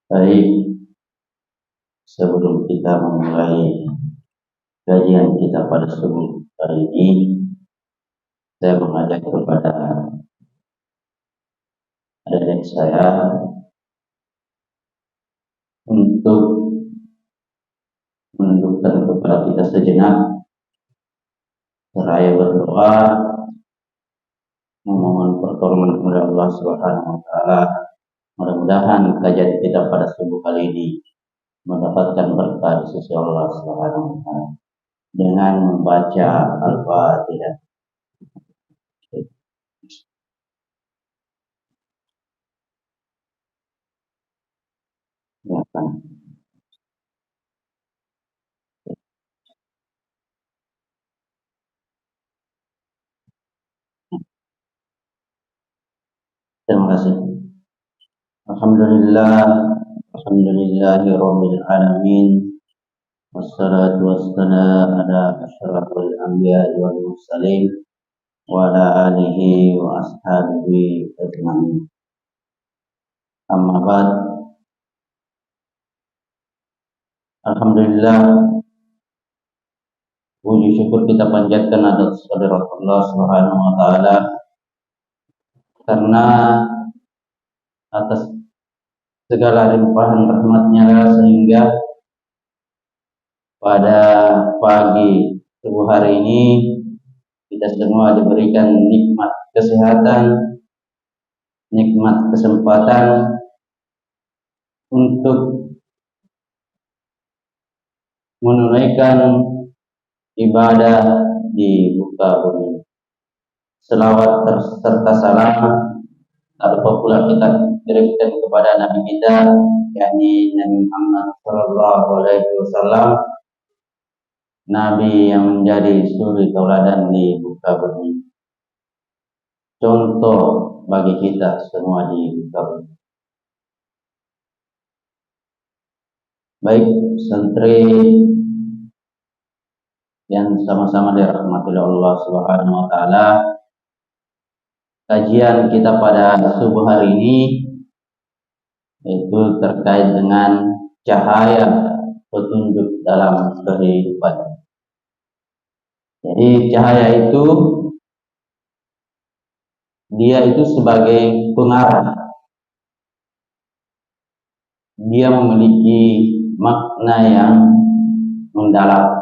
Baik, sebelum kita memulai kajian kita pada subuh hari ini, saya mengajak kepada adik saya untuk menundukkan kepala kita sejenak, seraya berdoa, memohon pertolongan kepada Allah Subhanahu wa Ta'ala. Mudah-mudahan kajian kita pada subuh kali ini mendapatkan berkah di sisi Allah Subhanahu wa Ta'ala dengan membaca Al-Fatihah. Terima kasih. Alhamdulillahirabbil alamin. Wassalatu wassalamu ala asyrafil anbiya'i wal mursalin wa ala alihi wa ashabihi ajma'in. Amma ba'd. Alhamdulillah, puji syukur kita panjatkan atas kehadirat Allah Subhanahu wa Ta'ala, karena atas segala limpahan rahmatnya sehingga pada pagi subuh hari ini kita semua diberikan nikmat kesehatan, nikmat kesempatan untuk menunaikan ibadah di muka bumi. Selawat serta salam tanpa pula kita kirimkan kepada Nabi kita, yakni Nabi Muhammad Sallallahu Alaihi Wasallam, Nabi yang menjadi suri tauladan di muka bumi, contoh bagi kita semua di muka bumi. Baik santri yang sama-sama dirahmati oleh Allah Subhanahu wa Ta'ala, kajian kita pada subuh hari ini itu terkait dengan cahaya petunjuk dalam kehidupan. Jadi cahaya itu dia itu sebagai pengarah, dia memiliki makna yang mendalam.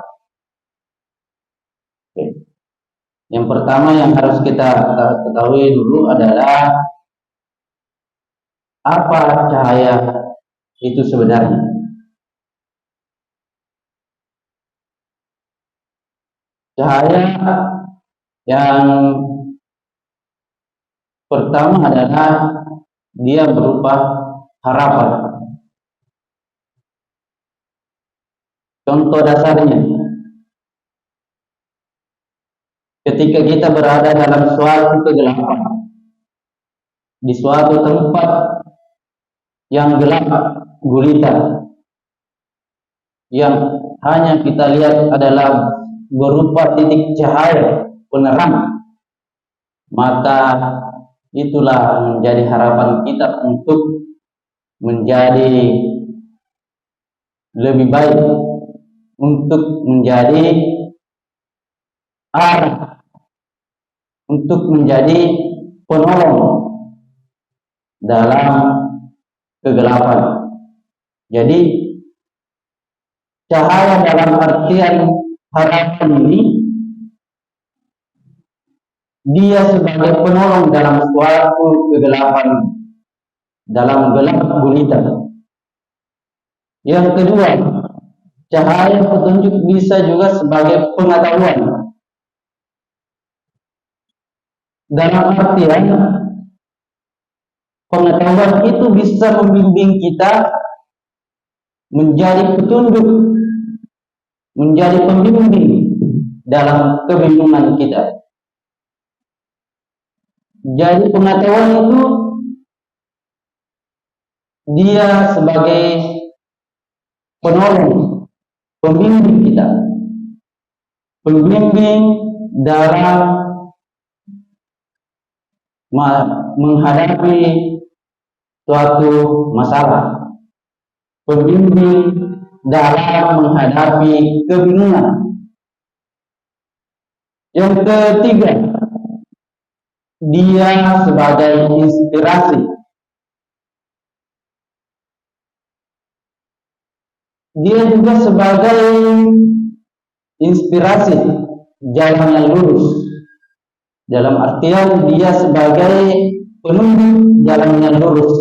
Yang pertama yang harus kita ketahui dulu adalah apa cahaya itu sebenarnya. Cahaya yang pertama adalah dia berupa harapan. Contoh dasarnya, ketika kita berada dalam suatu kegelapan, di suatu tempat yang gelap gulita, yang hanya kita lihat adalah berupa titik cahaya penerang, maka itulah menjadi harapan kita untuk menjadi lebih baik, untuk menjadi arah, untuk menjadi penolong dalam kegelapan. Jadi cahaya dalam artian harapan ini dia sebagai penolong dalam suatu kegelapan, dalam gelap gulita. Yang kedua, cahaya petunjuk bisa juga sebagai pengetahuan. Dalam artian pengetahuan itu bisa membimbing kita menjadi petunjuk, menjadi pembimbing dalam kebingungan kita. Jadi pengetahuan itu dia sebagai penolong, pembimbing kita, pembimbing dalam menghadapi suatu masalah. pembimbing dalam menghadapi kebingungan. Yang ketiga, dia sebagai inspirasi. Dia juga sebagai inspirasi jalan yang lurus. Dalam artian dia sebagai penunjuk jalan yang lurus.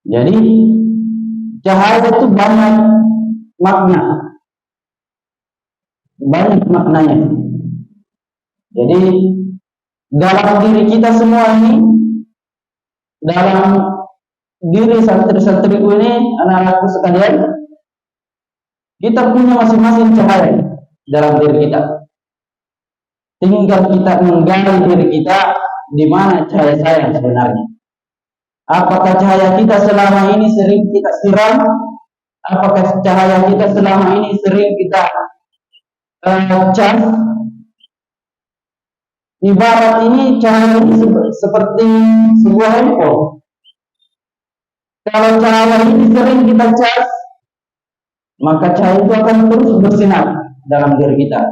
Jadi cahaya itu banyak makna, banyak maknanya. Jadi dalam diri kita semua ini, dalam diri santri-santriku ini, anak-anakku sekalian, kita punya masing-masing cahaya dalam diri kita. Tinggal kita menggali diri kita, di mana cahaya saya sebenarnya. Apakah cahaya kita selama ini sering kita siram? Apakah cahaya kita selama ini sering kita cas? Ibarat ini cahaya ini seperti sebuah handphone. Kalau cahaya ini sering kita cas, maka cahaya itu akan terus bersinar dalam diri kita,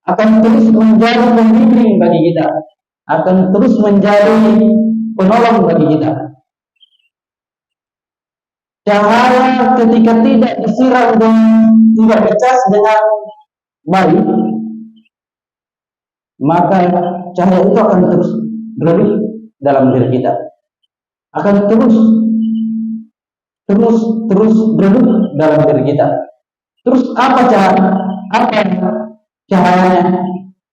akan terus menjadi pembimbing bagi kita, akan terus menjadi penolong bagi kita. Cahaya ketika tidak disiram dan tidak dicas dengan baik, maka cahaya itu akan terus berada dalam diri kita, akan terus berada dalam diri kita. Terus apa cahayanya,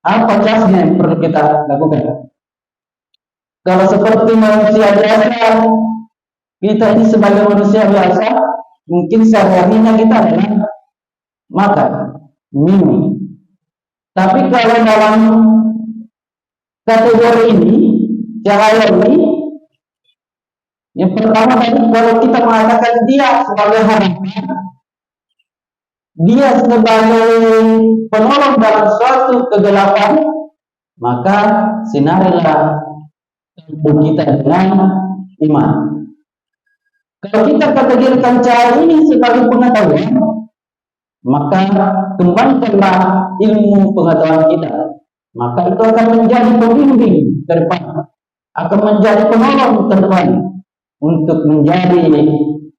apa casnya yang perlu kita lakukan? Kalau seperti manusia biasa, kita ini sebagai manusia biasa, mungkin sehari-harinya kita adalah makan, minum. Tapi kalau dalam kategori ini, cahaya ini, yang pertama tadi, kalau kita mengatakan dia sebagai harapan, dia sebagai penolong dalam suatu kegelapan, maka sinarilah kita dengan iman. Kalau kita kategorikan cahaya ini sebagai pengetahuan, maka kembangkanlah ilmu pengetahuan kita, maka itu akan menjadi pembimbing ke depan, akan menjadi penolong ke depan untuk menjadi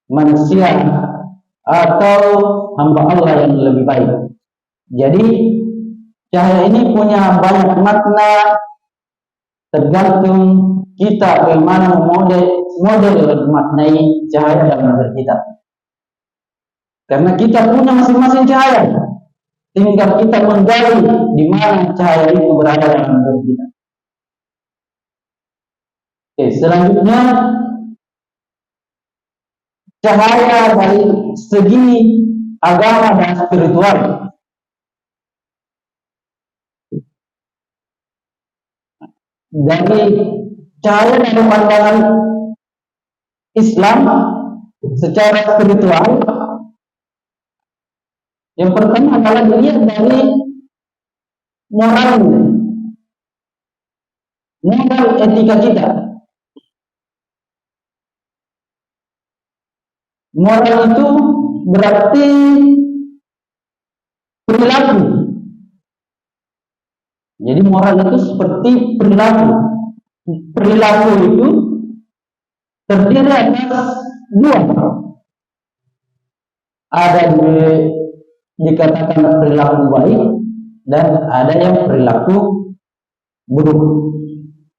manusia atau hamba Allah yang lebih baik. Jadi cahaya ini punya banyak makna, tergantung kita bagaimana model maknai cahaya dalam diri kita. Karena kita punya masing-masing cahaya, tinggal kita menggali di mana cahaya itu berada dalam diri kita. Oke, selanjutnya cahaya dari segi agama dan spiritual. Dari cahaya dari pandangan Islam secara spiritual, yang pertama adalah dilihat dari moral etika kita. Moral itu berarti perilaku. Jadi moral itu seperti perilaku. Perilaku itu terdiri atas dua. Ada dikatakan perilaku baik dan ada yang perilaku buruk.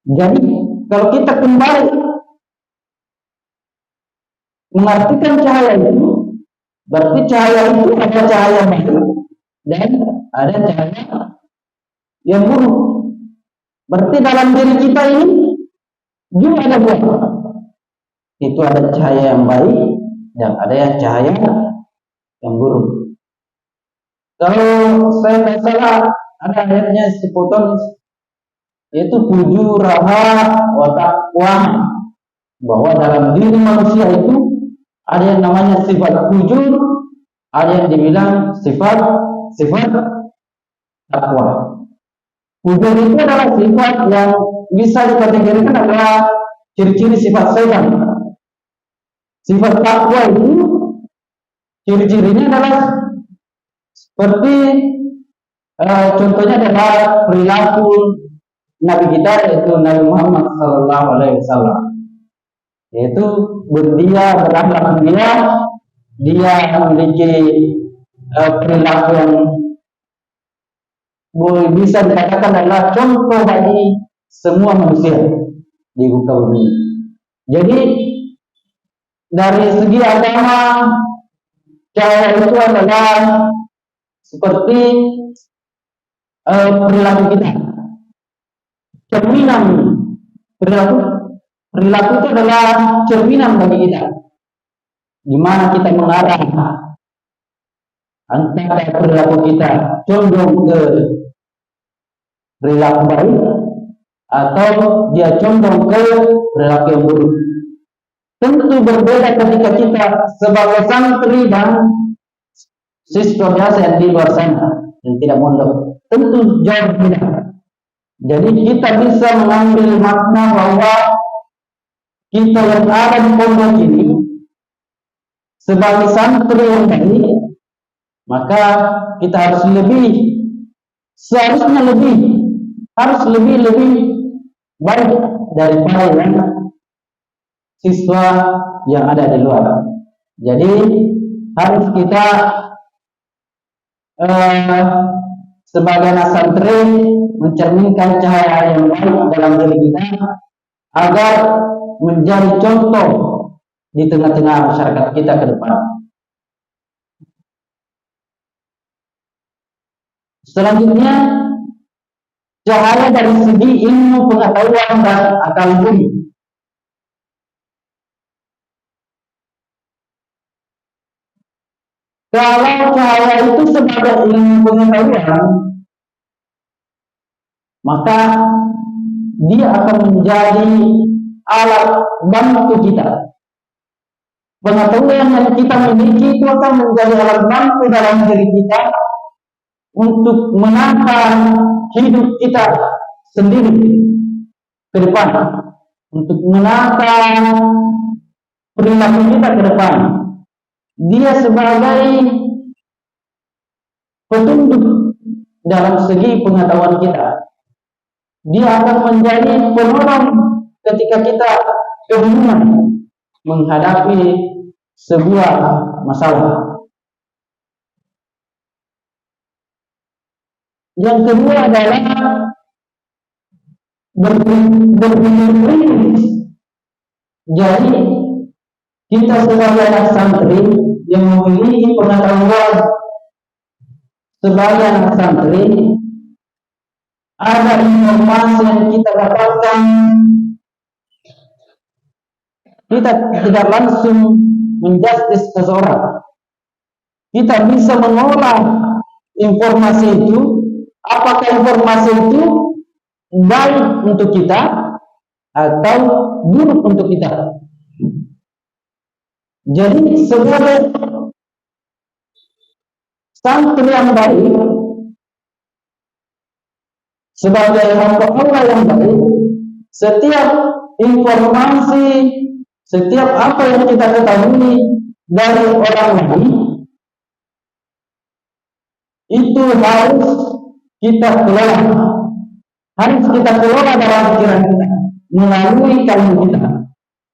Jadi kalau kita kembali mengartikan cahaya itu, berarti cahaya itu ada cahaya baik dan ada cahaya yang buruk. Berarti dalam diri kita ini juga ada dua. Itu ada cahaya yang baik dan ada yang cahaya yang buruk. Kalau saya tidak salah, ada ayatnya sepotong, itu tujuh raha wa taqwa, bahwa dalam diri manusia itu ada yang namanya sifat fujur, ada yang dibilang sifat takwa. Fujur itu adalah sifat yang bisa dikategorikan adalah ciri-ciri sifat setan. Sifat takwa itu ciri-cirinya adalah seperti contohnya adalah perilaku Nabi kita, yaitu Nabi Muhammad Sallallahu Alaihi Wasallam, yaitu dia berakhlak mulia, dia memiliki perilaku yang bisa dikatakan adalah contoh bagi semua manusia di muka bumi. Jadi dari segi agama, cahaya itu adalah seperti perilaku kita, cerminan perilaku itu adalah cerminan bagi kita, di mana kita mengarah antara perilaku kita condong ke perilaku baik atau dia condong ke perilaku yang buruk. Tentu berbeda ketika kita sebagai santri dan siswa biasa yang di luar sana yang tidak mondok, tentu jauh berbeda. Jadi kita bisa mengambil makna bahwa kita yang ada di pondok ini sebagai santri yang baik, maka kita harus harus lebih baik daripada yang siswa yang ada di luar. Jadi harus kita sebagai anak santri mencerminkan cahaya yang baik dalam diri kita agar menjadi contoh di tengah-tengah masyarakat kita ke depan. Selanjutnya, cahaya dari segi ilmu pengetahuan dan akal budi. Kalau cahaya itu sebagai ilmu pengetahuan, maka dia akan menjadi alat bantu kita. Pengetahuan yang kita miliki itu akan menjadi alat bantu dalam diri kita untuk menata hidup kita sendiri ke depan, untuk menata perilaku kita ke depan. Dia sebagai petunjuk dalam segi pengetahuan kita. Dia akan menjadi penolong ketika kita kebingungan menghadapi sebuah masalah. Yang kedua adalah berpikir kritis. Jadi kita sebagai anak santri yang memiliki pengetahuan sebagai anak santri, ada informasi yang kita dapatkan, kita tidak langsung menjustis seseorang. Kita bisa mengolah informasi itu, apakah informasi itu baik untuk kita atau buruk untuk kita. Jadi sebagai santri yang baik, sebagai hamba Allah yang baik, setiap informasi, setiap apa yang kita ketahui dari orang lain itu harus kita kelola dalam pikiran kita melalui kalbu kita.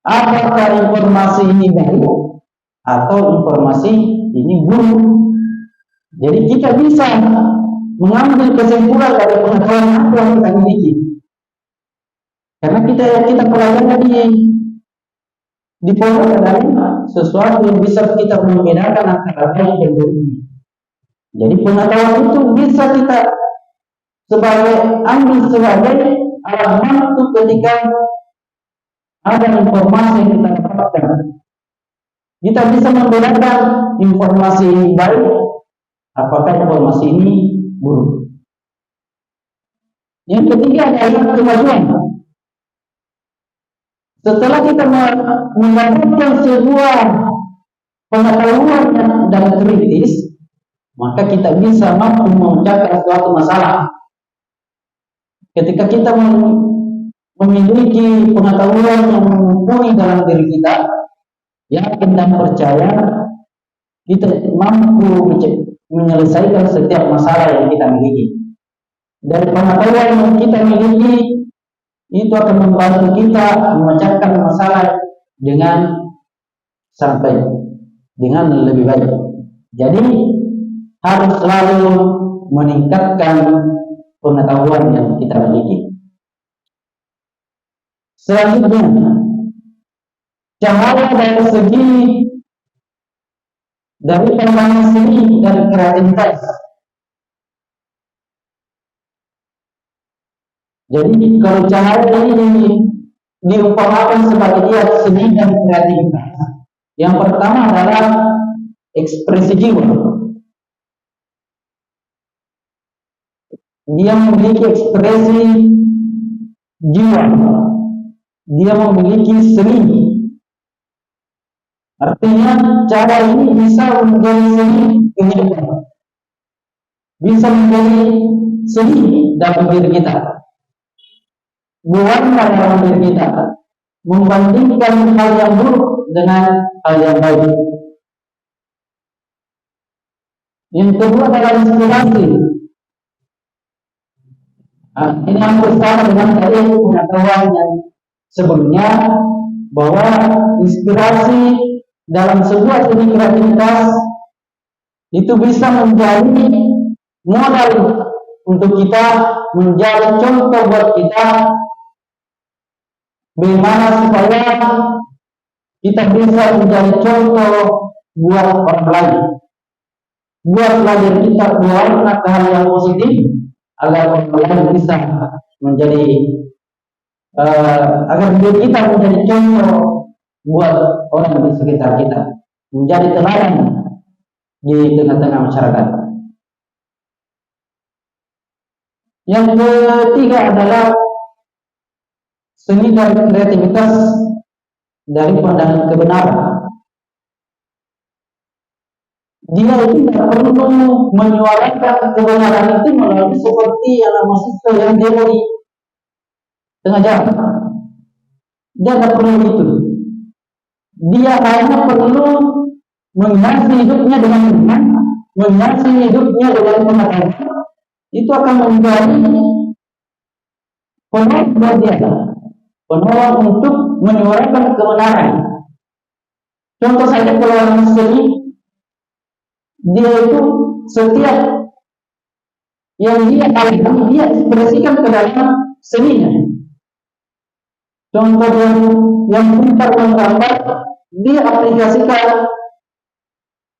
Apakah informasi ini baik atau informasi ini buruk? Jadi kita bisa mengambil kesimpulan dari pengetahuan apa yang kita miliki, karena kita pelajari di pondok adalah sesuatu yang bisa kita membedakan antara baik dan buruk. Jadi pengetahuan itu bisa kita ambil sebagai alat bantu ketika ada informasi yang kita dapatkan. Kita bisa membedakan informasi ini baik, apakah informasi ini buruk. Yang ketiga adalah kemajuan. Setelah kita mendapatkan sebuah pengetahuan dan kritis, maka kita bisa mampu memecahkan suatu masalah. Ketika kita memiliki pengetahuan yang mumpuni dalam diri kita, yakin dan percaya kita mampu menyelesaikan setiap masalah yang kita miliki. Dari pengetahuan yang kita miliki itu akan membantu kita memecahkan masalah dengan sampai dengan lebih baik. Jadi harus selalu meningkatkan pengetahuan yang kita miliki. Selanjutnya, cahaya dari pandangan seni dan kreativitas. Jadi kalau cahaya ini diumpamakan sebagai dia seni dan kreativitas. Yang pertama adalah ekspresi jiwa. Dia memiliki ekspresi jiwa. Dia memiliki seni. Artinya cara ini bisa menjadi seni kehidupan. Bisa menjadi seni dalam diri kita. Bukan dalam diri kita. Membandingkan hal yang buruk dengan hal yang baik. Yang kedua adalah inspirasi. Ini hampir sama dengan tadi pengetahuan yang sebelumnya, bahwa inspirasi dalam sebuah seni kreativitas itu bisa menjadi modal untuk kita, menjadi contoh buat kita bagaimana supaya kita bisa menjadi contoh buat orang lain, buat pelajar kita mewarna hal yang positif agar orang lain bisa menjadi agar diri kita menjadi contoh buat orang di sekitar kita, menjadi teladan di tengah-tengah masyarakat. Yang ketiga adalah seni dan kreativitas dari pandangan kebenaran. Dia itu tidak perlu menyuarakan kebenaran itu melalui seperti yang mahasiswa yang demo di tengah jalan. Dia tidak perlu itu. Dia hanya perlu menghiasi hidupnya dengan iman, menghiasi hidupnya dengan pengetahuan. Itu akan menjadi penolong buat dia, penolong untuk menyuarakan kebenaran. Contoh saja kalau orang seni, dia itu setiap yang dia alami dia ekspresikan ke dalam seninya. Contoh yang pintar menggambar, dia aplikasikan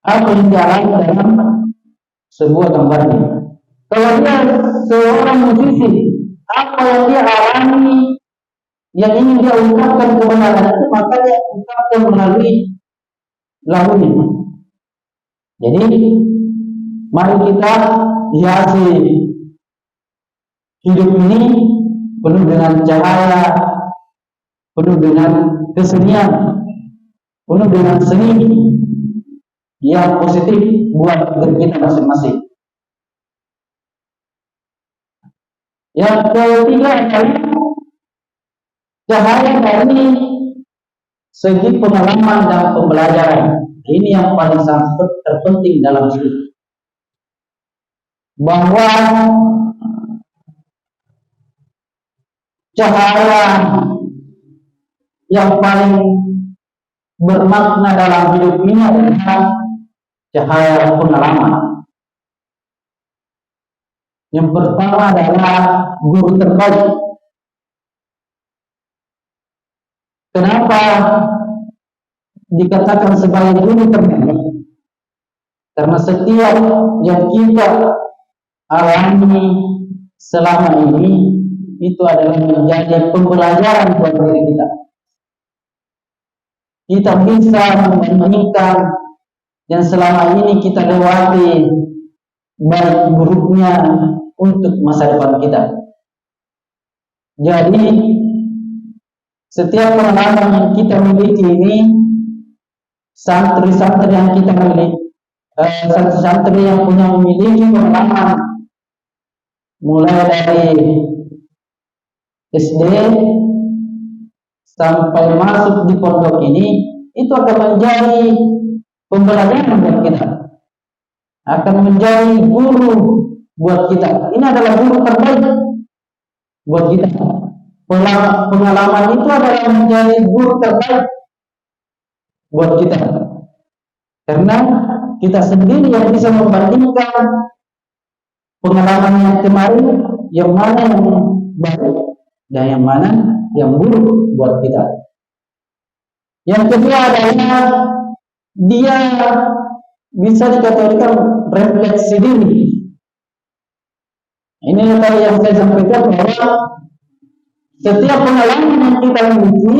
apa yang dia alami dalam sebuah gambarnya. Kalau dia seorang musisi, apa yang dia alami, yang ingin dia ungkapkan kebenaran itu, maka dia ungkapkan melalui lagunya. Jadi, mari kita hiasi hidup ini penuh dengan cahaya, penuh dengan kesenian, penuh dengan seni yang positif buat diri kita masing-masing. Yang ketiga adalah cahaya dari segi pengalaman dan pembelajaran. Ini yang paling sangat terpenting dalam hidup. Bahwa cahaya yang paling bermakna dalam hidup ini adalah cahaya pengalaman. Yang pertama adalah guru terbaik. Kenapa dikatakan sebagai guru terbaik? Karena setiap yang kita alami selama ini itu adalah menjadi pembelajaran buat diri kita. Kita bisa membandingkan yang selama ini kita lewati, baik buruknya untuk masa depan kita. Jadi setiap pengalaman yang kita miliki ini, santri-santri yang kita miliki, santri-santri yang punya memiliki pengalaman mulai dari SD sampai masuk di pondok ini, itu akan menjadi pembelajaran buat kita, akan menjadi guru buat kita. Ini adalah guru terbaik buat kita. Pengalaman itu adalah menjadi guru terbaik buat kita, karena kita sendiri yang bisa membandingkan pengalaman yang kemarin, yang mana yang baik dan yang mana yang buruk buat kita. Yang kedua adalah dia bisa dikategorikan refleksi diri. Ini tadi yang saya sampaikan, bahwa setiap pengalaman yang kita miliki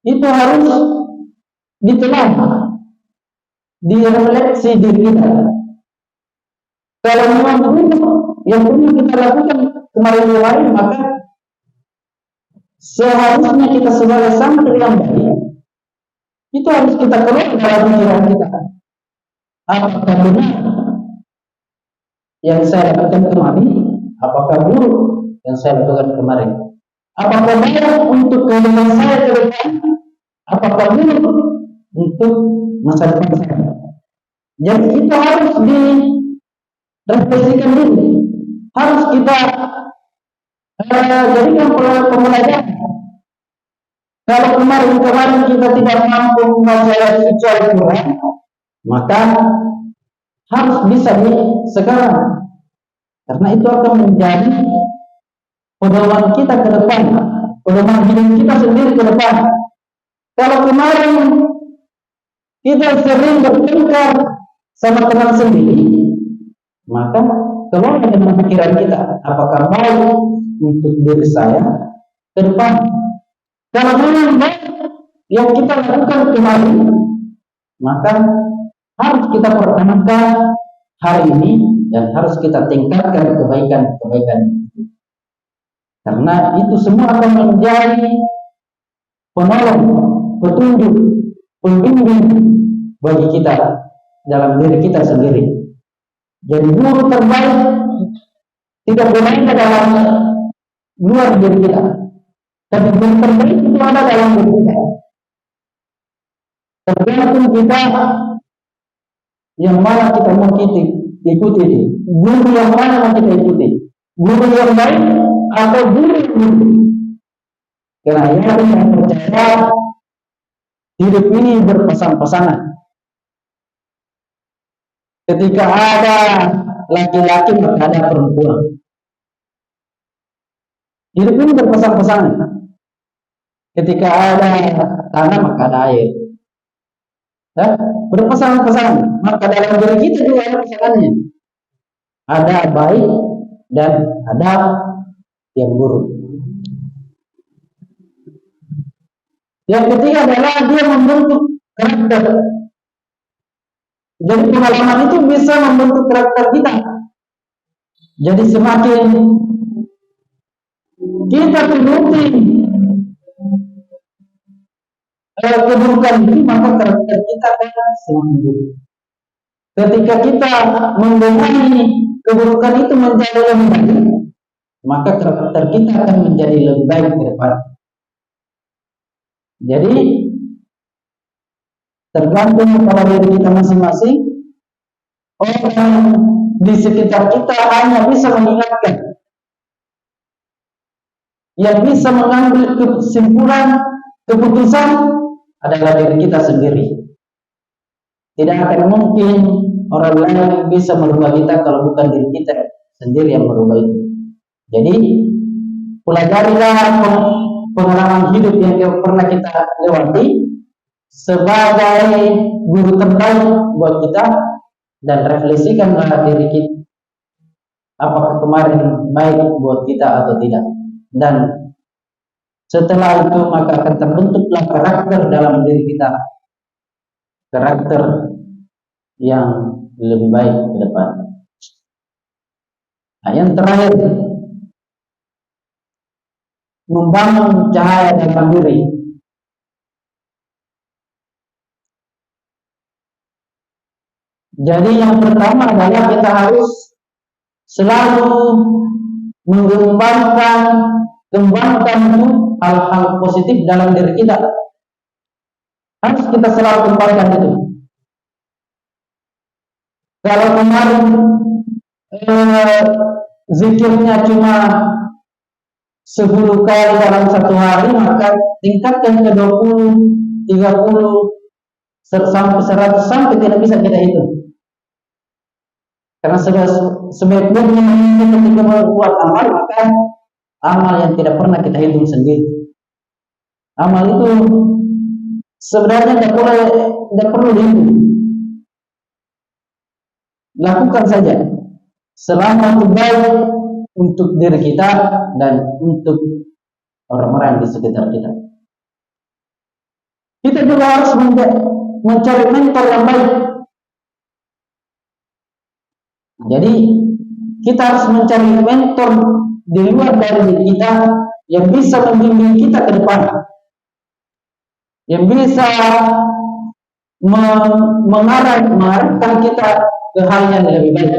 itu harus ditelah, direfleksi diri kita. Kalau memang yang perlu kita lakukan kemarin, maka seharusnya kita sebagai santri yang baik itu harus kita keluar dalam pikiran kita. Apakah benar yang saya lakukan kemarin? Apakah buruk yang saya lakukan kemarin? Apakah baik untuk kehidupan saya ke depan? Apakah buruk untuk masa depan saya? Jadi kita harus direfleksikan diri. Harus kita jadikan pembelajaran. Kalau kemarin kita tidak mampu membaca suci Al-Quran, maka harus bisa sekarang, karena itu akan menjadi pedoman kita ke depan, pedoman hidup kita sendiri ke depan. Kalau kemarin kita sering bertengkar sama teman sendiri, maka keluar dengan pikiran kita, apakah baik untuk diri saya ke depan. Kalau memang baik yang kita lakukan kemarin, maka harus kita pertahankan hari ini dan harus kita tingkatkan kebaikan-kebaikan itu. Karena itu semua akan menjadi penolong, petunjuk, pembimbing bagi kita dalam diri kita sendiri. Jadi guru terbaik tidak berada dalam luar diri kita, tapi guru terbaik itu ada dalam diri kita. Tergantung kita yang mana kita mau ikuti. Guru yang mana mau kita ikuti? Guru yang baik atau guru yang buruk? Karena yang percaya hidup ini berpasang-pasangan. Ketika ada laki-laki maka ada perempuan. Hidup ini berpasang-pasangan. Ketika ada tanah maka ada air. Berpasang-pasangan. Maka dalam diri kita juga ada pasangannya. Ada baik dan ada yang buruk. Yang ketiga adalah dia membentuk karakter. Jadi pengalaman itu bisa membentuk karakter kita. Jadi semakin kita turuti keburukan itu, maka karakter kita akan semakin buruk. Ketika kita membenahi keburukan itu menjadi lebih baik, maka karakter kita akan menjadi lebih baik ke depan. Jadi tergantung pada diri kita masing-masing. Orang di sekitar kita hanya bisa mengingatkan, yang bisa mengambil kesimpulan, keputusan adalah diri kita sendiri. Tidak akan mungkin orang lain bisa merubah kita kalau bukan diri kita sendiri yang merubah itu. Jadi pelajarilah pengalaman hidup yang pernah kita lewati sebagai guru terbaik buat kita, dan refleksikanlah diri kita, apakah kemarin baik buat kita atau tidak. Dan setelah itu maka akan terbentuklah karakter dalam diri kita, karakter yang lebih baik ke depan. Nah, yang terakhir, membangun cahaya dalam diri. Jadi yang pertama adalah kita harus selalu kembangkan hal-hal positif dalam diri kita. Harus kita selalu kembalikan itu. Kalau kemarin zikirnya cuma 10 kali dalam satu hari, maka tingkatkan ke 20, 30, sampai 100, sampai tidak bisa kita hitung. Karena sebaik-baiknya ketika membuat amal, maka amal yang tidak pernah kita hitung sendiri. Amal itu sebenarnya tidak perlu dihitung. Lakukan saja selama itu baik untuk diri kita dan untuk orang-orang di sekitar kita. Kita juga harus mencari mentor yang baik. Jadi kita harus mencari mentor di luar dari diri kita yang bisa membimbing kita ke depan, yang bisa mengarahkan kita ke hal yang lebih baik.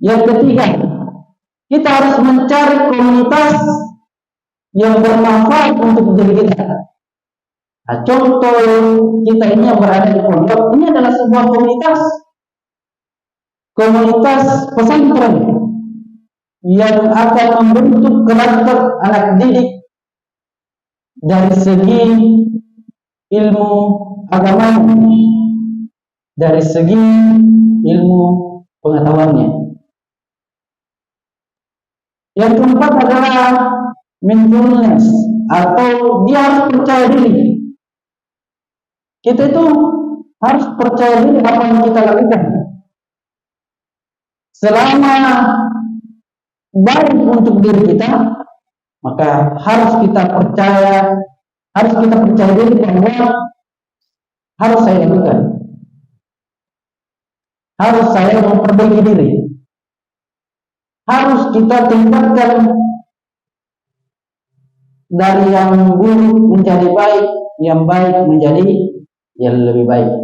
Yang ketiga, kita harus mencari komunitas yang bermanfaat untuk diri kita. Nah, contoh kita ini yang berada di pondok, ini adalah sebuah komunitas pesantren yang akan membentuk karakter anak didik dari segi ilmu agama, dari segi ilmu pengetahuannya. Yang keempat adalah mindfulness, atau dia harus percaya diri. Kita itu harus percaya diri apa yang kita lakukan. Selama baik untuk diri kita, maka harus kita percaya diri bahwa harus saya lakukan. Harus saya memperbaiki diri. Harus kita tingkatkan dari yang buruk menjadi baik, yang baik menjadi yang lebih baik.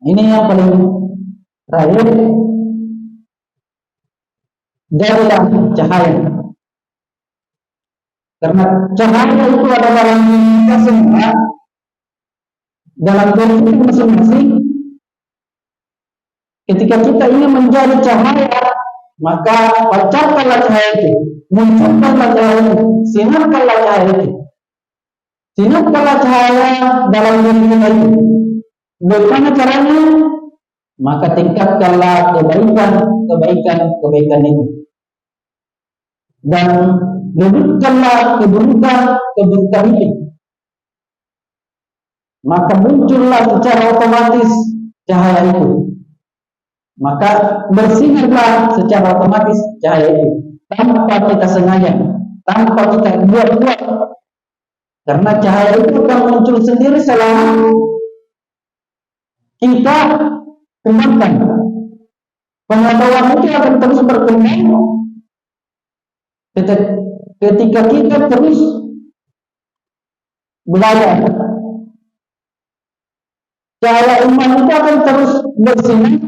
Ini yang paling terakhir, jadilah cahaya. Karena cahaya itu adalah dalam kita semua, dalam diri kita masing-masing. Ketika kita ingin menjadi cahaya, maka pancarkanlah cahaya itu, munculkanlah cahaya itu, sinarkanlah cahaya itu, sinarkanlah cahaya dalam diri kita itu. Bagaimana caranya? Maka tingkatkanlah kebaikan itu, dan redupkanlah keburukan itu. Maka muncullah secara otomatis cahaya itu. Maka bersinarlah secara otomatis cahaya itu, tanpa kita sengaja, tanpa kita buat-buat. Karena cahaya itu akan muncul sendiri selama kita kembangkan. Pengetahuan itu akan terus berkembang ketika kita terus belajar. Cahaya iman itu akan terus bersinar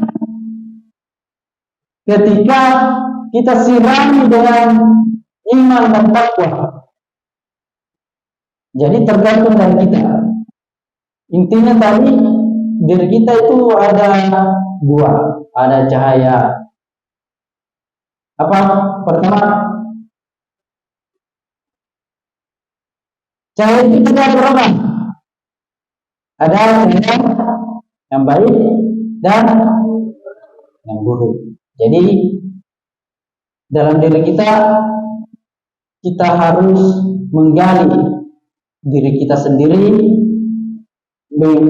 ketika kita sirami dengan iman dan takwa. Jadi tergantung dari kita. Intinya tadi, diri kita itu ada dua, ada cahaya. Apa? Pertama, cahaya itu ada berapa? Ada cahaya yang baik dan yang buruk. Jadi dalam diri kita harus menggali diri kita sendiri,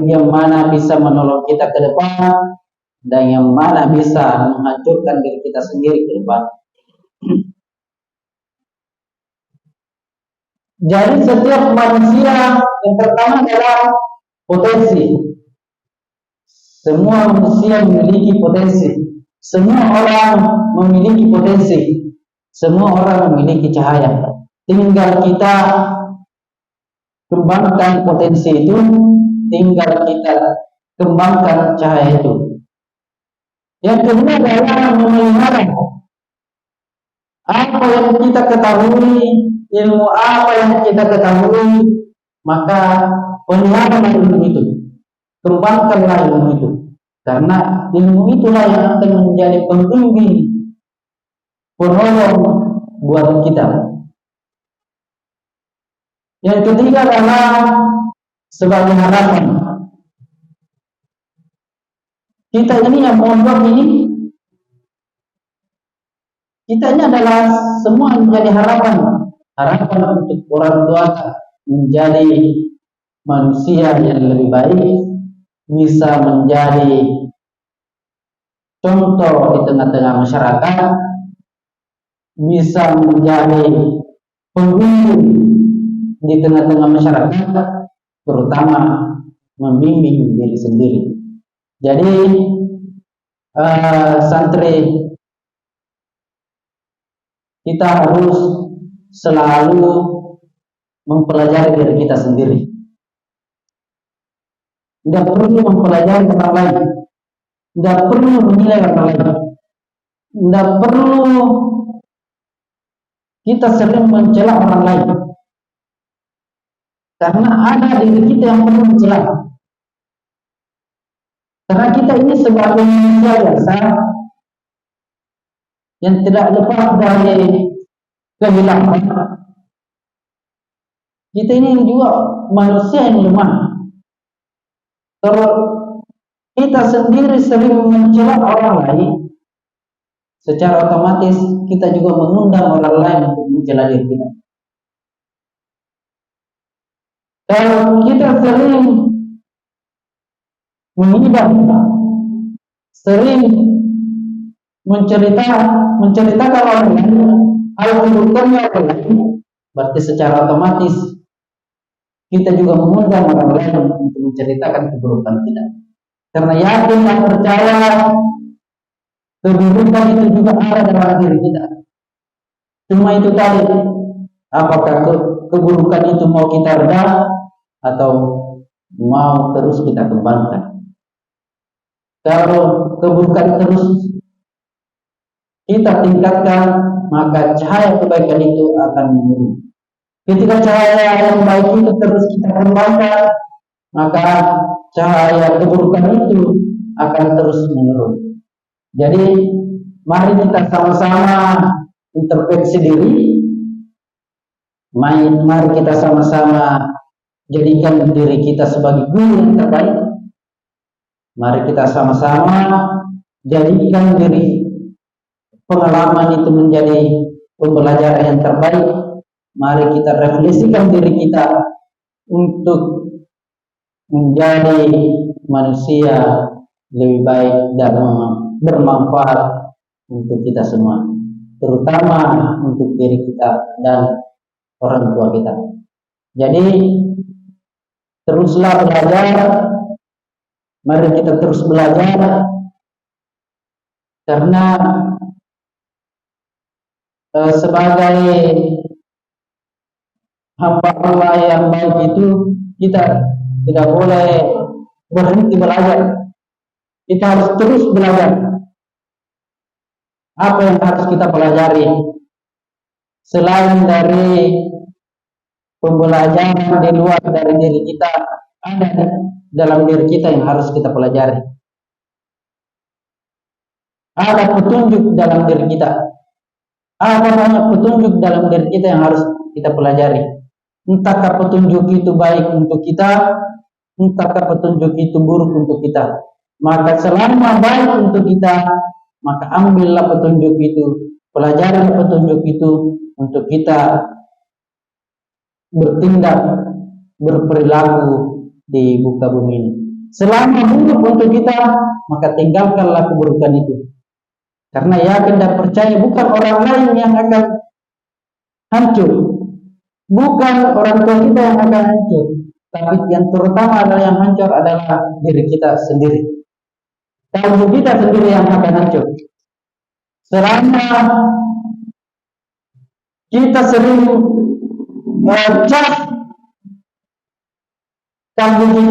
yang mana bisa menolong kita ke depan dan yang mana bisa menghancurkan diri kita sendiri ke depan. Jadi setiap manusia yang pertama adalah potensi. Semua manusia memiliki potensi. Semua orang memiliki potensi. Semua orang memiliki cahaya. Tinggal kita kembangkan potensi itu, tinggal kita kembangkan cahaya itu. Yang kedua adalah memelihara Apa yang kita ketahui, ilmu apa yang kita ketahui, maka peliharalah ilmu itu, kembangkanlah ilmu itu, karena ilmu itulah yang akan menjadi pembimbing, penolong buat kita. Yang ketiga adalah sebagai harapan. Kita ini yang mondok ini, kita ini adalah semua menjadi harapan untuk orang tua menjadi manusia yang lebih baik, bisa menjadi contoh di tengah-tengah masyarakat, bisa menjadi pembimbing di tengah-tengah masyarakat, terutama membimbing diri sendiri. Jadi santri, kita harus selalu mempelajari diri kita sendiri. Tidak perlu mempelajari orang lain, tidak perlu menilai orang lain, tidak perlu kita sering mencela orang lain, karena ada diri kita yang perlu mencela. Karena kita ini sebagai manusia biasa yang tidak lepas dari kehilangan. Kita ini juga manusia yang lemah. Kalau kita sendiri sering mencela orang lain, secara otomatis kita juga mengundang orang lain untuk mencela diri kita. Kalau kita sering mengidam, sering menceritakan orang lain, hal keburukannya orang lain, berarti secara otomatis kita juga mengundang orang lain untuk menceritakan keburukan kita. Karena yakin dan percaya keburukan itu juga ada dalam diri kita. Cuma itu tadi, apakah keburukan itu mau kita redam atau mau terus kita kembangkan. Kalau keburukan terus kita tingkatkan, maka cahaya kebaikan itu akan menurun. Ketika cahaya yang baik itu terus kita kembangkan, maka cahaya keburukan itu akan terus menurun. Jadi mari kita sama-sama introspeksi diri. Mari kita sama-sama jadikan diri kita sebagai guru yang terbaik. Mari kita sama-sama jadikan diri pengalaman itu menjadi pembelajaran yang terbaik. Mari kita refleksikan diri kita untuk menjadi manusia lebih baik dan bermanfaat untuk kita semua, terutama untuk diri kita dan orang tua kita. Jadi teruslah belajar, mari kita terus belajar, karena sebagai hamba Allah yang baik itu kita tidak boleh berhenti belajar. Kita harus terus belajar. Apa yang harus kita pelajari? Selain dari pembelajaran di luar dari diri kita, ada dalam diri kita yang harus kita pelajari. Ada petunjuk dalam diri kita. Ada banyak petunjuk dalam diri kita yang harus kita pelajari. Entahkah petunjuk itu baik untuk kita, entahkah petunjuk itu buruk untuk kita. Maka selama baik untuk kita, maka ambillah petunjuk itu, pelajari petunjuk itu untuk kita bertindak, berperilaku di muka bumi ini. Selama buruk untuk kita, maka tinggalkanlah keburukan itu. Karena yakin dan percaya bukan orang lain yang akan hancur, bukan orang tua kita yang akan hancur, tapi yang terutama adalah yang hancur adalah diri kita sendiri. Kalau kita sendiri yang akan hancur. Selama kita sering cas kalbu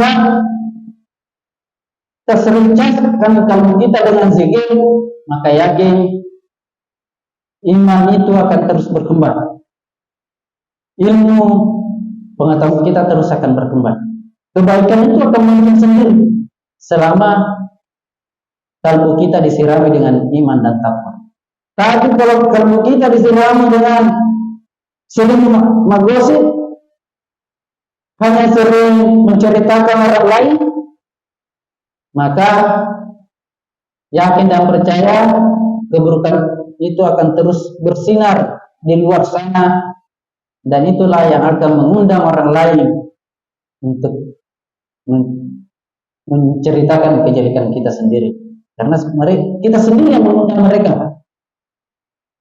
kita sering cas kalbu kita dengan zikir, maka yakin iman itu akan terus berkembang. Ilmu pengetahuan kita terus akan berkembang. Kebaikan itu akan muncul sendiri selama kalbu kita disirami dengan iman dan takwa. Tapi kalau kalbu kita disirami dengan sering menggosip, hanya sering menceritakan orang lain, maka yakin dan percaya keburukan itu akan terus bersinar di luar sana, dan itulah yang akan mengundang orang lain untuk menceritakan kejelekan kita sendiri. Karena kita sendiri yang mengundang mereka,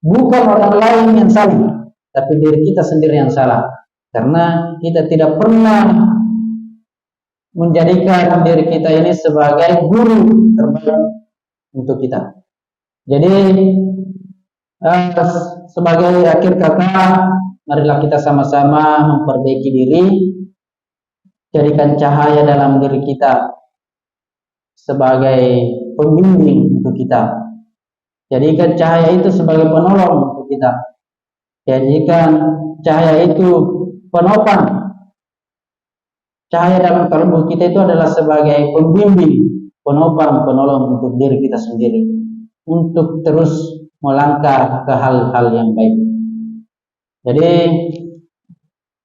bukan orang lain yang salah, tapi diri kita sendiri yang salah. Karena kita tidak pernah menjadikan diri kita ini sebagai guru terbaik untuk kita. Jadi sebagai akhir kata, marilah kita sama-sama memperbaiki diri, jadikan cahaya dalam diri kita sebagai pembimbing untuk kita. Jadikan cahaya itu sebagai penolong untuk kita. Jadikan cahaya itu penopang. Cahaya dalam kalbu kita itu adalah sebagai pembimbing, penopang, penolong untuk diri kita sendiri, untuk terus melangkah ke hal-hal yang baik. Jadi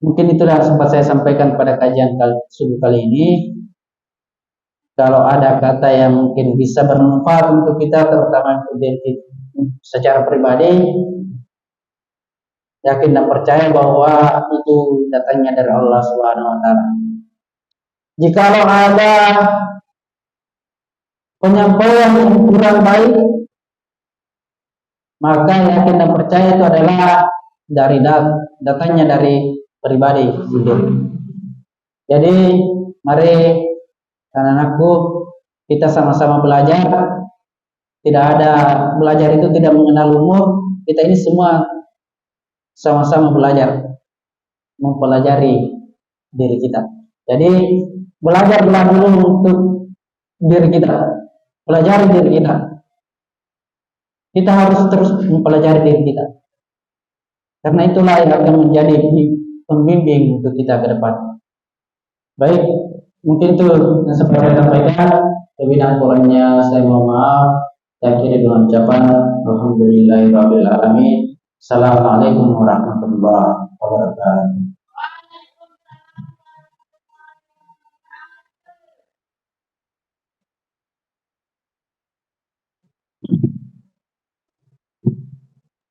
mungkin itulah sempat saya sampaikan pada kajian subuh kali ini. Kalau ada kata yang mungkin bisa bermanfaat untuk kita, terutama untuk diri kita secara pribadi, yakin dan percaya bahwa itu datangnya dari Allah Subhanahu wa taala. Jikalau ada penyampaian yang kurang baik, maka yakin dan percaya itu adalah dari datangnya dari pribadi sendiri. Jadi mari anak-anakku, kita sama-sama belajar. Tidak ada, belajar itu tidak mengenal umur. Kita ini semua sama-sama belajar, mempelajari diri kita. Jadi belajarlah dulu untuk diri kita, pelajari diri kita. Kita harus terus mempelajari diri kita, karena itulah yang akan menjadi pembimbing untuk kita ke depan. Baik, mungkin itu yang saya sampaikan. Lebih dan kurangnya saya mohon maaf. Saya akhiri dengan ucapan alhamdulillahirabbil alamin. Assalamualaikum warahmatullahi wabarakatuh.